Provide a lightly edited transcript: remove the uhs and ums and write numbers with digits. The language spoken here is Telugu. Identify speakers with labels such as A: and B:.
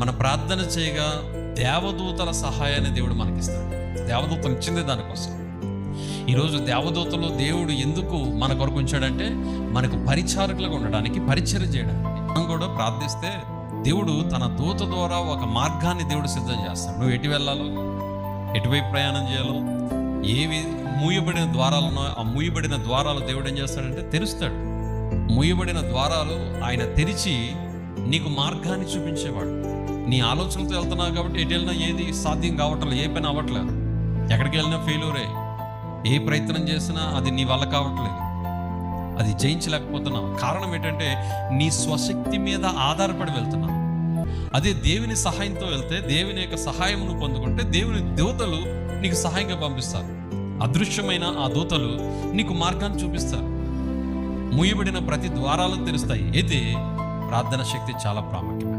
A: మన ప్రార్థన చేయగా దేవదూతల సహాయాన్ని దేవుడు మనకిస్తాడు. దేవదూతలు ఇచ్చిందే దానికోసం. ఈరోజు దేవదూతలు దేవుడు ఎందుకు మన కొరకు ఉంచాడంటే మనకు పరిచారకులుగా ఉండడానికి, పరిచర్య చేయడానికి. మనం కూడా ప్రార్థిస్తే దేవుడు తన దూత ద్వారా ఒక మార్గాన్ని దేవుడు సిద్ధం చేస్తాడు. నువ్వు ఎటు వెళ్ళాలో, ఎటువైపు ప్రయాణం చేయాలో, ఏవి మూయబడిన ద్వారాలున్నో ఆ మూయబడిన ద్వారాలు దేవుడు ఏం చేస్తాడంటే తెరుస్తాడు. మూయబడిన ద్వారాలు ఆయన తెరిచి నీకు మార్గాన్ని చూపించేవాడు. నీ ఆలోచనలతో వెళ్తున్నావు కాబట్టి ఎటు వెళ్ళినా ఏది సాధ్యం కావట్లేదు, ఏ పని అవ్వట్లేదు. ఎక్కడికి వెళ్ళినా ఫెయిల్యూరే. ఏ ప్రయత్నం చేసినా అది నీ వల్ల కావట్లేదు, అది జయించలేకపోతున్నావు. కారణం ఏంటంటే నీ స్వశక్తి మీద ఆధారపడి వెళ్తున్నావు. అదే దేవుని సహాయంతో వెళ్తే, దేవుని యొక్క సహాయమును పొందుకుంటే దేవుని దూతలు నీకు సహాయంగా పంపిస్తారు. అదృశ్యమైన ఆ దూతలు నీకు మార్గాన్ని చూపిస్తారు. మూయబడిన ప్రతి ద్వారాలు తెరుస్తాయి. అయితే ప్రార్థన శక్తి చాలా ప్రాముఖ్యం.